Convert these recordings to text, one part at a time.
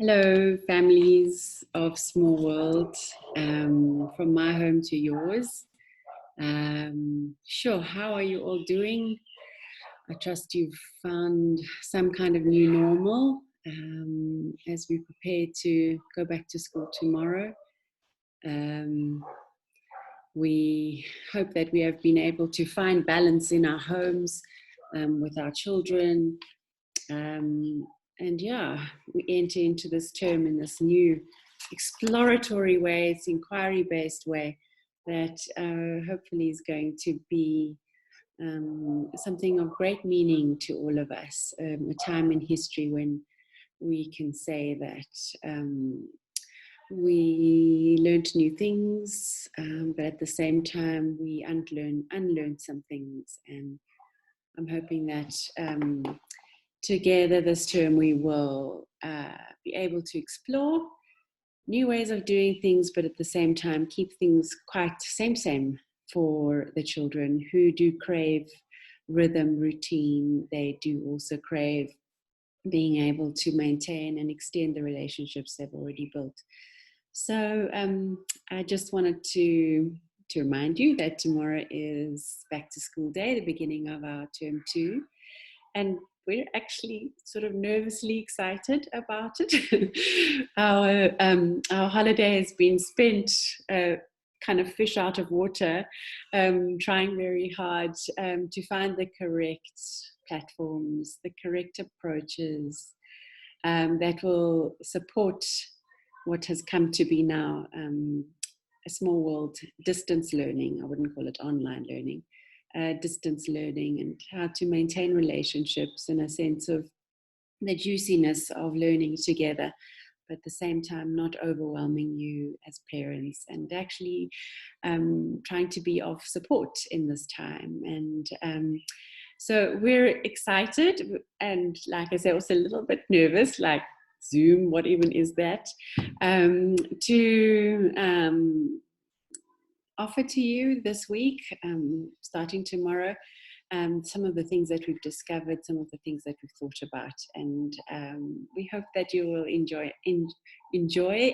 Hello, families of Small World, from my home to yours. Sure, how are you all doing? I trust you've found some kind of new normal as we prepare to go back to school tomorrow. We hope that we have been able to find balance in our homes with our children. And yeah, we enter into this term in this new exploratory way, it's inquiry-based way that hopefully is going to be something of great meaning to all of us, a time in history when we can say that we learned new things, but at the same time we unlearned some things. And I'm hoping that together this term we will be able to explore new ways of doing things, but at the same time keep things quite same for the children who do crave rhythm, routine. They do also crave being able to maintain and extend the relationships they've already built. So I just wanted to remind you that tomorrow is back to school day, the beginning of our term 2. And we're actually sort of nervously excited about it. Our holiday has been spent kind of fish out of water, trying very hard to find the correct platforms, the correct approaches that will support what has come to be now a small world distance learning. I wouldn't call it online learning. Distance learning, and how to maintain relationships in a sense of the juiciness of learning together, but at the same time not overwhelming you as parents, and actually trying to be of support in this time. And so we're excited, and like I say, also a little bit nervous, like Zoom, what even is that, to offer to you this week, starting tomorrow, some of the things that we've discovered, some of the things that we've thought about, and we hope that you will enjoy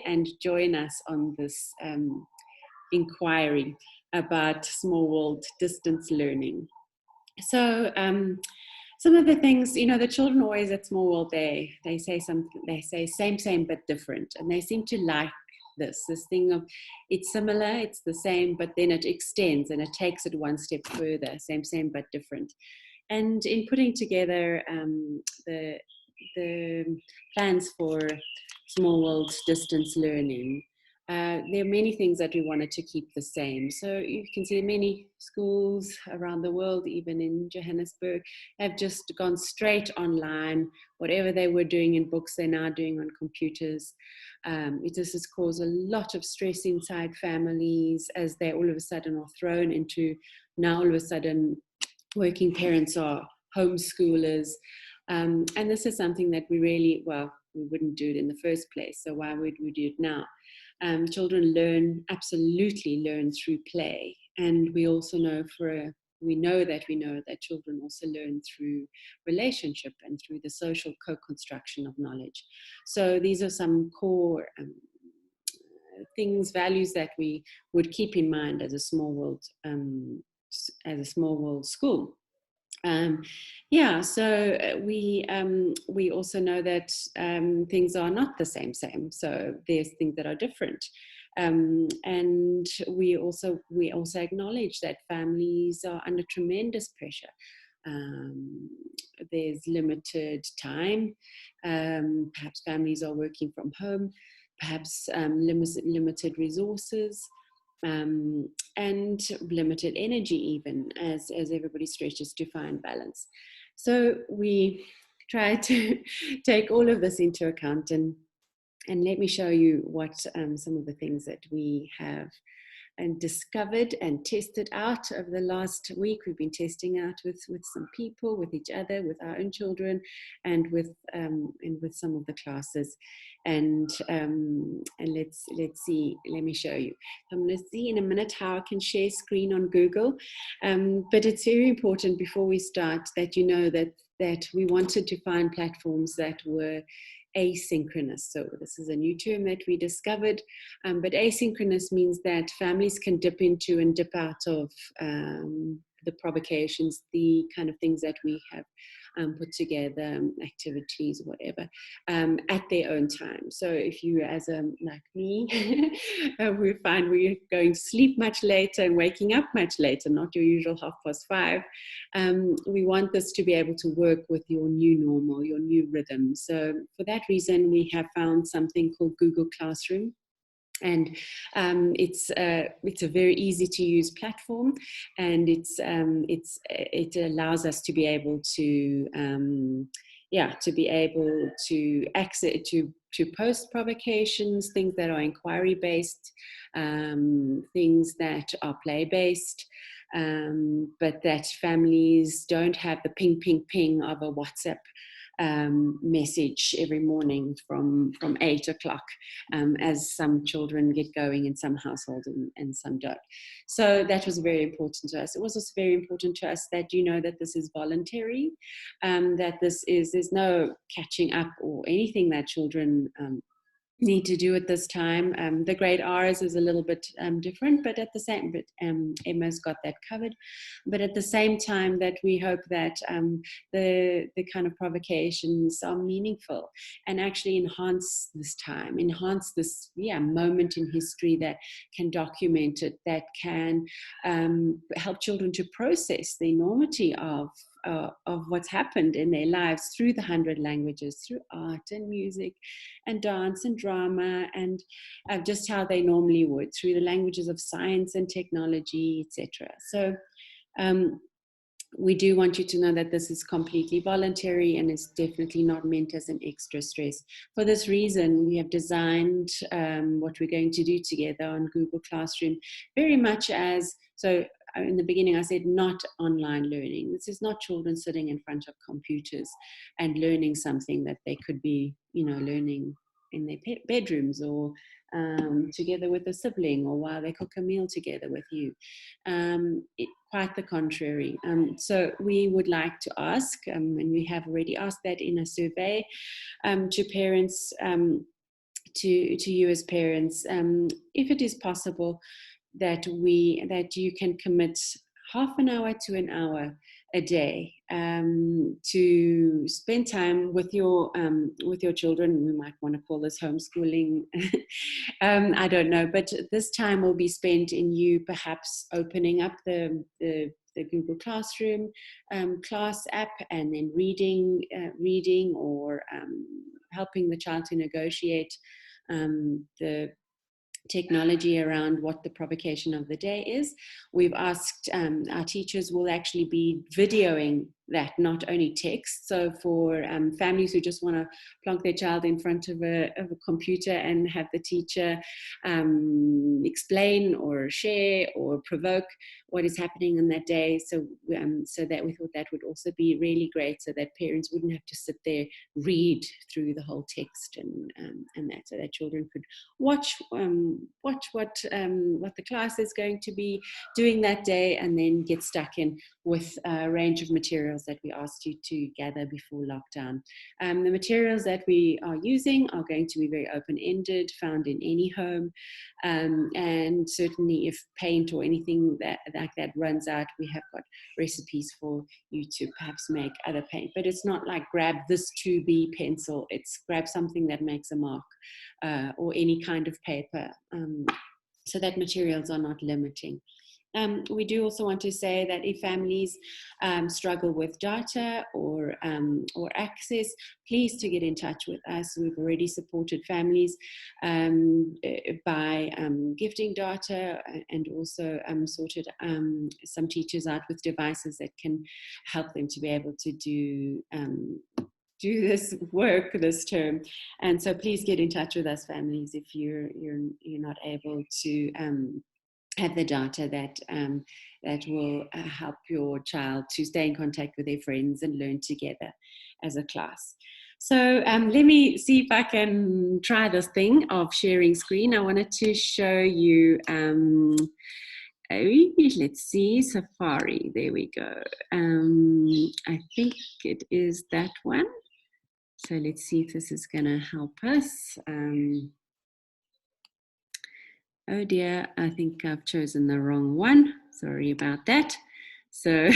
and join us on this inquiry about small world distance learning. So some of the things, the children always at Small World, they say something, they say same but different, and they seem to like this thing of it's similar, it's the same, but then it extends and it takes it one step further, same but different. And in putting together the plans for Small World distance learning, there are many things that we wanted to keep the same. So you can see many schools around the world, even in Johannesburg, have just gone straight online. Whatever they were doing in books, they're now doing on computers. This has caused a lot of stress inside families as they all of a sudden are thrown into, now all of a sudden working parents are homeschoolers. And this is something that we really, we wouldn't do it in the first place. So why would we do it now? Children absolutely learn through play. And we also know we know that children also learn through relationship and through the social co-construction of knowledge. So these are some core values that we would keep in mind as a small world school. So we also know that things are not the same. So there's things that are different, and we also acknowledge that families are under tremendous pressure. There's limited time. Perhaps families are working from home. Perhaps limited resources. And limited energy, even as everybody stretches to find balance. So we try to take all of this into account, and let me show you what some of the things that we have and discovered and tested out over the last week. We've been testing out with some people, with each other, with our own children, and with some of the classes. And let's see. Let me show you. I'm going to see in a minute how I can share screen on Google. But it's very important before we start that you know that we wanted to find platforms that were asynchronous. So this is a new term that we discovered, but asynchronous means that families can dip into and dip out of the provocations, the kind of things that we have put together, activities, whatever, at their own time. So if you, as like me, we find we're going to sleep much later and waking up much later, not your usual 5:30. We want this to be able to work with your new normal, your new rhythm. So for that reason, we have found something called Google Classroom. And it's a very easy to use platform, and it allows us to be able to access to post provocations, things that are inquiry based, things that are play based, but that families don't have the ping ping ping of a WhatsApp message every morning from 8 o'clock, as some children get going in some households and some don't. So that was very important to us. It was also very important to us that that this is voluntary, that there's no catching up or anything that children need to do at this time. The grade R's is a little bit different, but at the same, but Emma's got that covered. But at the same time, that we hope that the kind of provocations are meaningful and actually enhance this time, enhance this moment in history that can document it, that can help children to process the enormity of what's happened in their lives through the 100 languages, through art and music and dance and drama, and just how they normally would, through the languages of science and technology, etc. So we do want you to know that this is completely voluntary and is definitely not meant as an extra stress. For this reason, we have designed what we're going to do together on Google Classroom very much as, so in the beginning I said not online learning. This is not children sitting in front of computers and learning something that they could be, learning in their bedrooms or together with a sibling, or while they cook a meal together with you. Quite the contrary. So we would like to ask, and we have already asked that in a survey to parents, to you as parents, if it is possible that you can commit half an hour to an hour a day to spend time with your children. We might want to call this homeschooling. I don't know, but this time will be spent in you perhaps opening up the Google Classroom class app and then reading or helping the child to negotiate the technology around what the provocation of the day is. We've asked, our teachers will actually be videoing that, not only text. So for families who just want to plonk their child in front of a computer and have the teacher explain or share or provoke what is happening in that day, so that we thought that would also be really great, so that parents wouldn't have to sit there, read through the whole text and that, so that children could watch what the class is going to be doing that day, and then get stuck in with a range of materials that we asked you to gather before lockdown. The materials that we are using are going to be very open-ended, found in any home, and certainly if paint or anything like that runs out, we have got recipes for you to perhaps make other paint. But it's not like grab this 2B pencil, it's grab something that makes a mark, or any kind of paper, so that materials are not limiting. We do also want to say that if families struggle with data or access, please to get in touch with us. We've already supported families by gifting data, and also sorted some teachers out with devices that can help them to be able to do this work this term. And so please get in touch with us, families, if you're not able to have the data that will help your child to stay in contact with their friends and learn together as a class. So let me see if I can try this thing of sharing screen. I wanted to show you, let's see, Safari. There we go. I think it is that one. So let's see if this is going to help us. Oh dear, I think I've chosen the wrong one. Sorry about that. So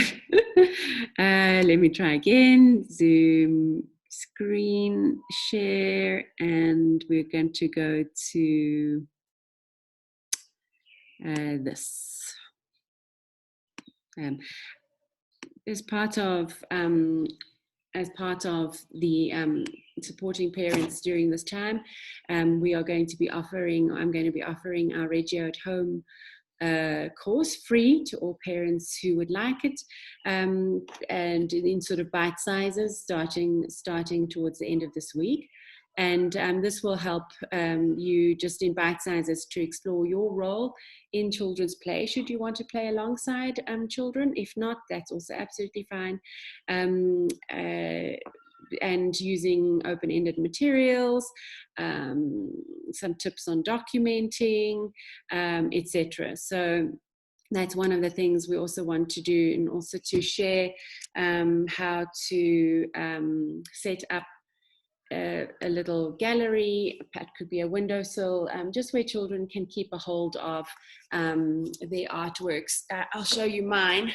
let me try again. Zoom screen share, and we're going to go to this. As part of the supporting parents during this time, we are going to be offering, I'm going to be offering our Regio at Home course free to all parents who would like it, and in sort of bite sizes starting towards the end of this week. And this will help you just in bite sizes to explore your role in children's play, should you want to play alongside children. If not, that's also absolutely fine. And using open-ended materials, some tips on documenting, etc. So that's one of the things we also want to do, and also to share how to set up a little gallery. It could be a windowsill, just where children can keep a hold of their artworks. I'll show you mine.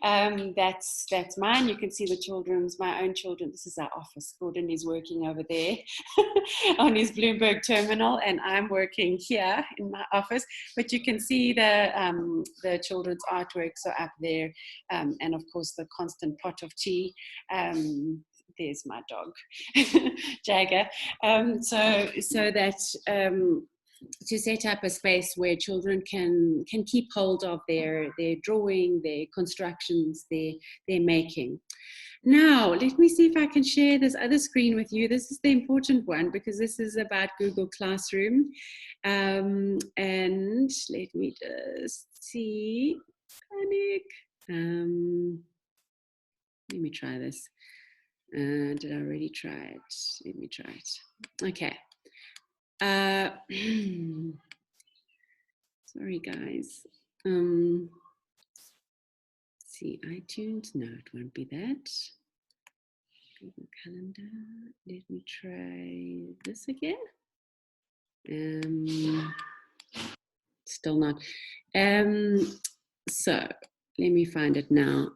That's mine. You can see my own children. This is our office. Gordon is working over there on his Bloomberg terminal, and I'm working here in my office. But you can see the children's artworks are up there, and of course the constant pot of tea. There's my dog, Jagger. So that to set up a space where children can keep hold of their drawing, their constructions, their making. Now, let me see if I can share this other screen with you. This is the important one, because this is about Google Classroom. And let me just see. Panic. Let me try this. Did I already try it? Let me try it. Okay. Sorry, guys. See, iTunes. No, it won't be that. Google Calendar. Let me try this again. Still not. So let me find it now.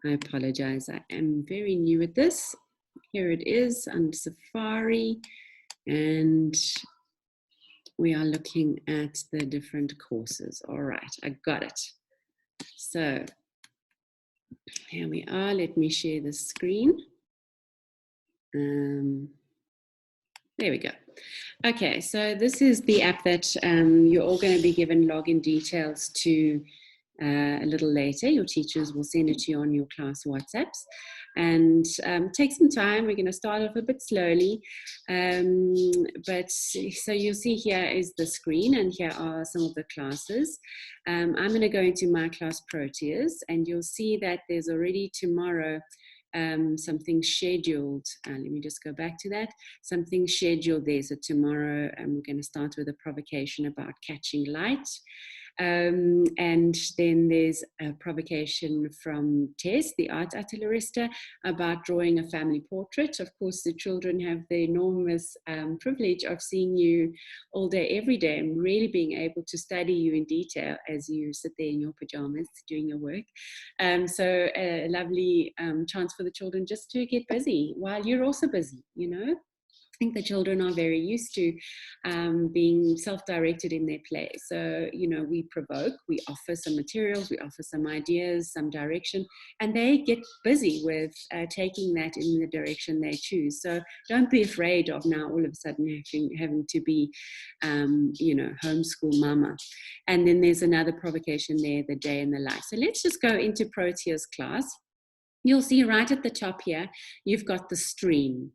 I apologize. I am very new at this. Here it is on Safari, and we are looking at the different courses. All right, I got it. So here we are. Let me share the screen. There we go. Okay, so this is the app that you're all going to be given login details to a little later. Your teachers will send it to you on your class WhatsApps. And take some time. We're going to start off a bit slowly. But so you'll see here is the screen, and here are some of the classes. I'm going to go into my class Proteus, and you'll see that there's already tomorrow something scheduled. Let me just go back to that. Something scheduled there. So tomorrow we're going to start with a provocation about catching light. And then there's a provocation from Tess, the art artillerista, about drawing a family portrait. Of course, the children have the enormous privilege of seeing you all day, every day, and really being able to study you in detail as you sit there in your pajamas doing your work. So a lovely chance for the children just to get busy while you're also busy, you know. I think the children are very used to being self-directed in their play. So, you know, we provoke, we offer some materials, we offer some ideas, some direction, and they get busy with taking that in the direction they choose. So don't be afraid of now all of a sudden having to be, you know, homeschool mama. And then there's another provocation there, the day in the life. So let's just go into Proteus class. You'll see right at the top here, you've got the stream.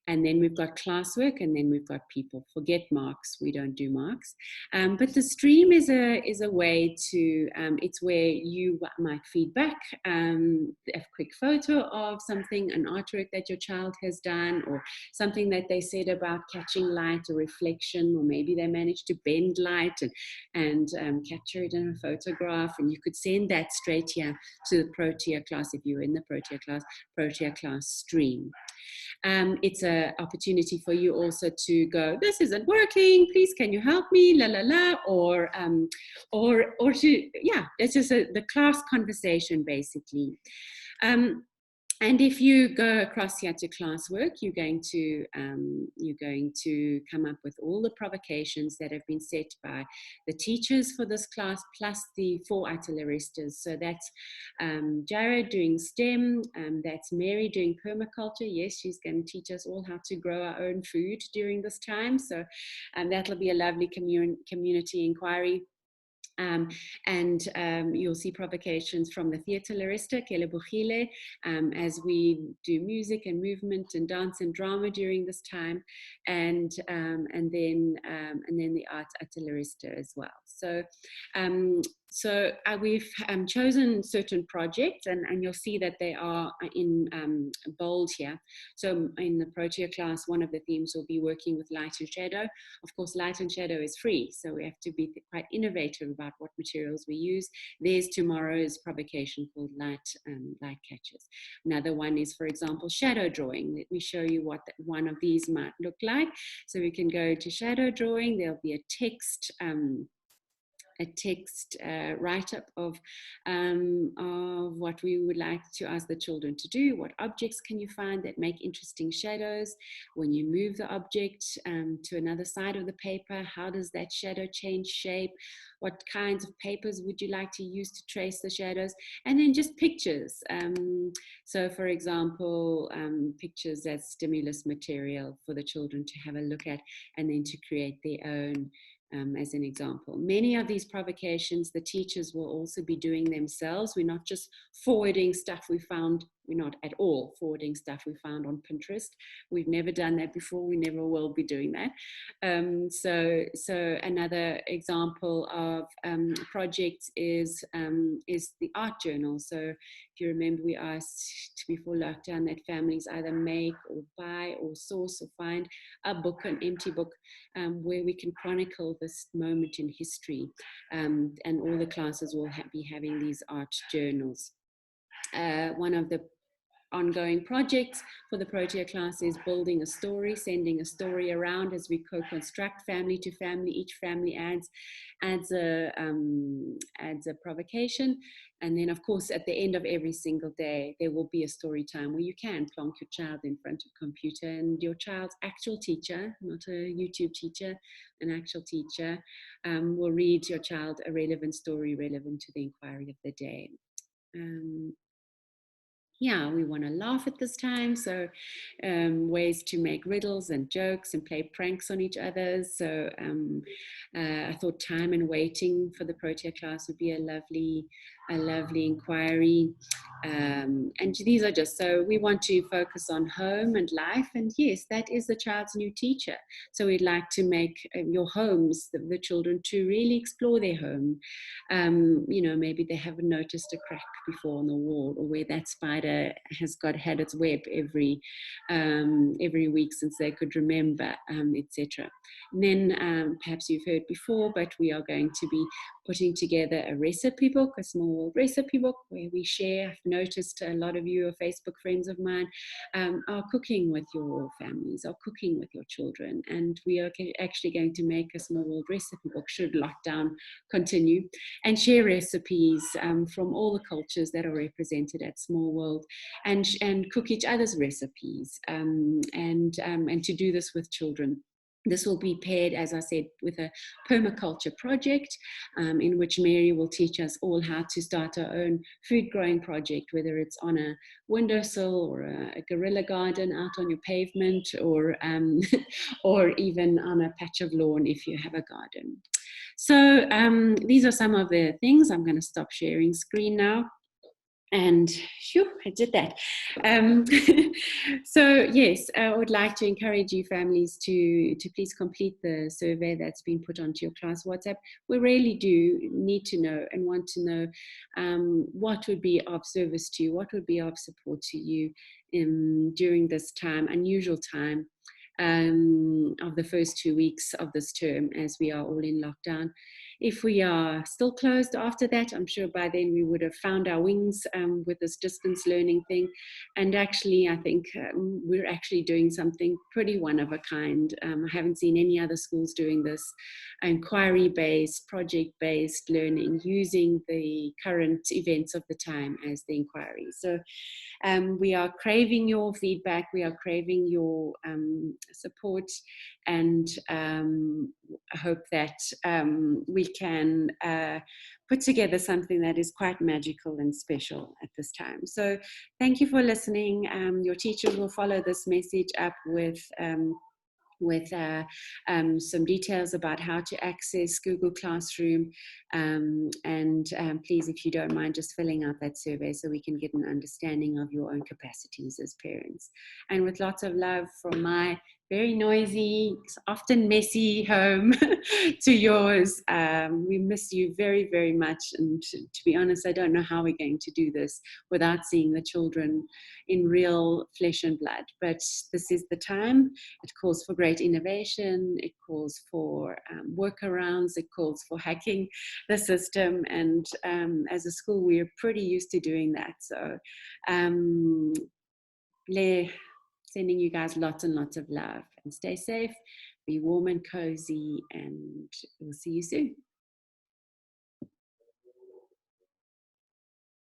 And then we've got classwork, and then we've got people. Forget marks, we don't do marks. But the stream is a way to, it's where you might feedback a quick photo of something, an artwork that your child has done, or something that they said about catching light or reflection, or maybe they managed to bend light and capture it in a photograph. And you could send that straight here to the Protea class if you're in the Protea class stream. It's an opportunity for you also to go, this isn't working, please can you help me, la la la, or to, yeah, it's just the class conversation basically. And if you go across here to classwork, you're going to come up with all the provocations that have been set by the teachers for this class, plus the 4 artilleristas. So that's Jared doing STEM, that's Mary doing permaculture. Yes, she's going to teach us all how to grow our own food during this time. So that'll be a lovely community inquiry. You'll see provocations from the theatre larista, Kelebogile, as we do music and movement and dance and drama during this time, and then the art artillerista as well. So we've chosen certain projects, and you'll see that they are in bold here. So in the Protea class, one of the themes will be working with light and shadow. Of course, light and shadow is free, so we have to be quite innovative about what materials we use. There's tomorrow's provocation called light catches. Another one is, for example, shadow drawing. Let me show you what one of these might look like. So we can go to shadow drawing. There'll be a text write-up of what we would like to ask the children to do. What objects can you find that make interesting shadows? When you move the object to another side of the paper, how does that shadow change shape? What kinds of papers would you like to use to trace the shadows? And then just pictures. So for example, pictures as stimulus material for the children to have a look at, and then to create their own. As an example. Many of these provocations, the teachers will also be doing themselves. We're not just forwarding stuff we found, we're not at all forwarding stuff we found on Pinterest. We've never done that before, we never will be doing that. So another example of projects is the art journal. So if you remember, we asked before lockdown that families either make or buy or source or find a book, an empty book, where we can chronicle this moment in history, and all the classes will be having these art journals. One of the ongoing projects for the Protea class is building a story, sending a story around as we co-construct family to family. Each family adds a provocation. And then, of course, at the end of every single day, there will be a story time where you can plonk your child in front of a computer, and your child's actual teacher, not a YouTube teacher, an actual teacher, will read your child a relevant story relevant to the inquiry of the day. Yeah, we want to laugh at this time, so ways to make riddles and jokes and play pranks on each other. So I thought time and waiting for the Protea class would be a lovely inquiry. And these are just, so we want to focus on home and life, and yes, that is the child's new teacher. So we'd like to make your homes, the children, to really explore their home. Maybe they haven't noticed a crack before on the wall, or where that spider has had its web every week since they could remember, etc. And then perhaps you've heard before, but we are going to be putting together a recipe book, a small recipe book, where we share. I've noticed a lot of you are Facebook friends of mine, are cooking with your families, are cooking with your children, and we are actually going to make a small recipe book should lockdown continue, and share recipes from all the cultures that are represented at Small World, and cook each other's recipes, and to do this with children. This will be paired, as I said, with a permaculture project, in which Mary will teach us all how to start our own food growing project, whether it's on a windowsill or a guerrilla garden out on your pavement, or even on a patch of lawn if you have a garden. So these are some of the things. I'm going to stop sharing screen now. And phew, I did that. Um, so yes, I would like to encourage you families to please complete the survey that's been put onto your class WhatsApp. We really do need to know and want to know what would be of service to you, what would be of support to you during this time, unusual time of the first 2 weeks of this term as we are all in lockdown. If we are still closed after that, I'm sure by then we would have found our wings with this distance learning thing. And actually, I think we're actually doing something pretty one of a kind. I haven't seen any other schools doing this inquiry-based, project-based learning using the current events of the time as the inquiry. So we are craving your feedback. We are craving your support, and I hope that we can put together something that is quite magical and special at this time. So thank you for listening. Your teachers will follow this message up with some details about how to access Google Classroom. And please, if you don't mind, just filling out that survey so we can get an understanding of your own capacities as parents. And with lots of love from my very noisy, often messy home to yours. We miss you very, very much. And to be honest, I don't know how we're going to do this without seeing the children in real flesh and blood. But this is the time. It calls for great innovation. It calls for workarounds. It calls for hacking the system. And as a school, we're pretty used to doing that. So sending you guys lots and lots of love, and stay safe, be warm and cozy, and we'll see you soon.